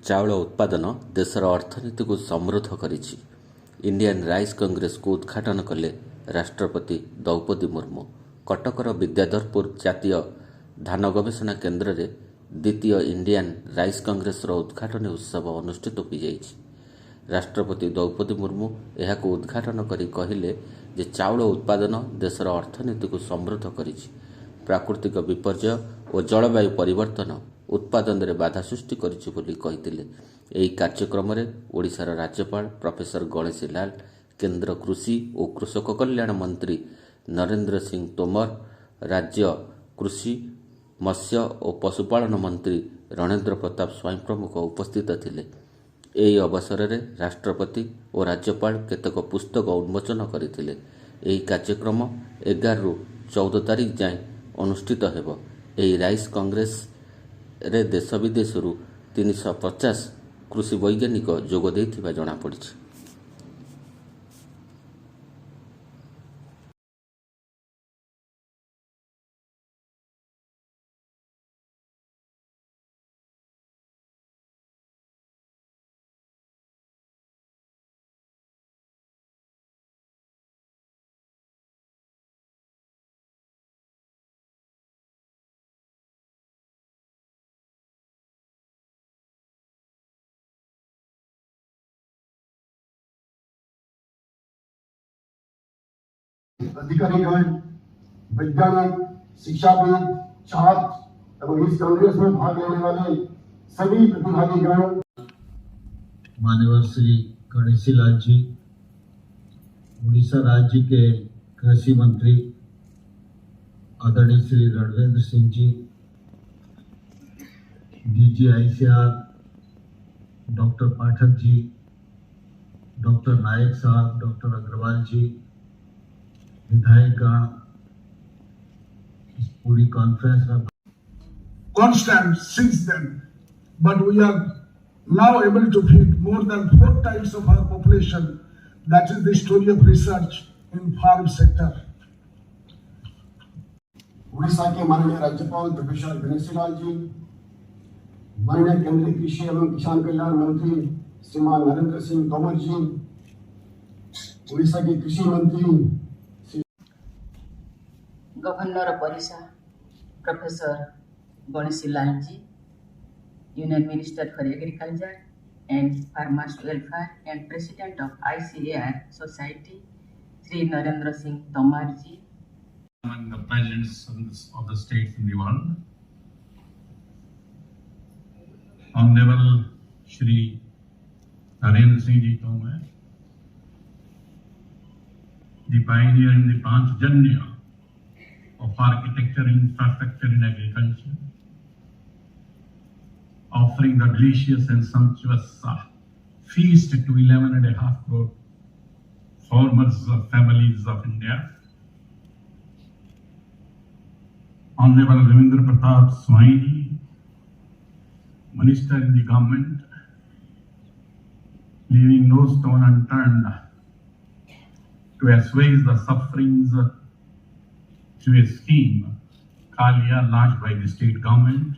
ଚାଉଳ ଉତ୍ପାଦନ ଦେଶର ଅର୍ଥନୀତିକୁ ସମୃଦ୍ଧ କରିଛି। ଇଣ୍ଡିଆନ୍ ରାଇସ୍ କଂଗ୍ରେସକୁ ଉଦ୍ଘାଟନ କଲେ ରାଷ୍ଟ୍ରପତି ଦ୍ରୌପଦୀ ମୁର୍ମୁ। କଟକର ବିଦ୍ୟାଧରପୁର ଜାତୀୟ ଧାନ ଗବେଷଣା କେନ୍ଦ୍ରରେ ଦ୍ୱିତୀୟ ଇଣ୍ଡିଆନ୍ ରାଇସ୍ କଂଗ୍ରେସର ଉଦ୍ଘାଟନୀ ଉତ୍ସବ ଅନୁଷ୍ଠିତ ହୋଇଯାଇଛି। ରାଷ୍ଟ୍ରପତି ଦ୍ରୌପଦୀ ମୁର୍ମୁ ଏହାକୁ ଉଦ୍ଘାଟନ କରି କହିଲେ ଯେ ଚାଉଳ ଉତ୍ପାଦନ ଦେଶର ଅର୍ଥନୀତିକୁ ସମୃଦ୍ଧ କରିଛି। ପ୍ରାକୃତିକ ବିପର୍ଯ୍ୟୟ ଓ ଜଳବାୟୁ ପରିବର୍ତ୍ତନ ଉତ୍ପାଦନରେ ବାଧା ସୃଷ୍ଟି କରିଛି ବୋଲି କହିଥିଲେ। ଏହି କାର୍ଯ୍ୟକ୍ରମରେ ଓଡ଼ିଶାର ରାଜ୍ୟପାଳ ପ୍ରଫେସର ଗଣେଶୀ ଲାଲ, କେନ୍ଦ୍ର କୃଷି ଓ କୃଷକ କଲ୍ୟାଣ ମନ୍ତ୍ରୀ ନରେନ୍ଦ୍ର ସିଂ ତୋମର, ରାଜ୍ୟ କୃଷି, ମତ୍ସ୍ୟ ଓ ପଶୁପାଳନ ମନ୍ତ୍ରୀ ରଣେନ୍ଦ୍ର ପ୍ରତାପ ସ୍ୱାଇଁ ପ୍ରମୁଖ ଉପସ୍ଥିତ ଥିଲେ। ଏହି ଅବସରରେ ରାଷ୍ଟ୍ରପତି ଓ ରାଜ୍ୟପାଳ କେତେକ ପୁସ୍ତକ ଉନ୍ମୋଚନ କରିଥିଲେ। ଏହି କାର୍ଯ୍ୟକ୍ରମ 11ରୁ 14 ତାରିଖ ଯାଏଁ ଅନୁଷ୍ଠିତ ହେବ। ଏହି ରାଇସ୍ କଂଗ୍ରେସରେ ଦେଶ ବିଦେଶରୁ 350 କୃଷି ବୈଜ୍ଞାନିକ ଯୋଗ ଦେଇଥିବା ଜଣାପଡ଼ିଛି। अधिकारीगण, वैज्ञानिक, शिक्षाविद, छात्र एवं इस कांग्रेस में भाग लेने वाले सभी प्रतिभागीगण, मान्यवर श्री गणेशी लाल जी, उड़ीसा राज्य के कृषि मंत्री आदरणीय Shri Ranvendra Singh ji, DGICR doctor Pathak ji, doctor नायक साहब, डॉक्टर अग्रवाल जी, विधायकगण, इस पूरी कॉन्फ्रेंस में constant since then, but we are now able to feed more than 4 times of our population. That is the story of research in farm sector. Orissa के माननीय राज्यपाल प्रोफेसर गणेशी लाल जी, माननीय केंद्रीय कृषि एवं किसान कल्याण मंत्री श्रीमान नरेंद्र सिंह तोमर जी, उड़ीसा के कृषि मंत्री governor of Odisha professor Ganeshi Lal ji, union minister for agriculture and farmers welfare and president of ICAR society Shri Narendra Singh Tomar ji, among the presidents of the states in the world, Honorable Shri Narendra Singh Ji Tomar, the pioneer in the Panchjanya of architecture and infrastructure in agriculture, offering the delicious and sumptuous feast to 11.5 crore farmers of families of India. Honorable Ravindra Pratap Swami Ji, Minister in the government, leaving no stone unturned to assuage the sufferings through a scheme, Kalia, launched by the state government.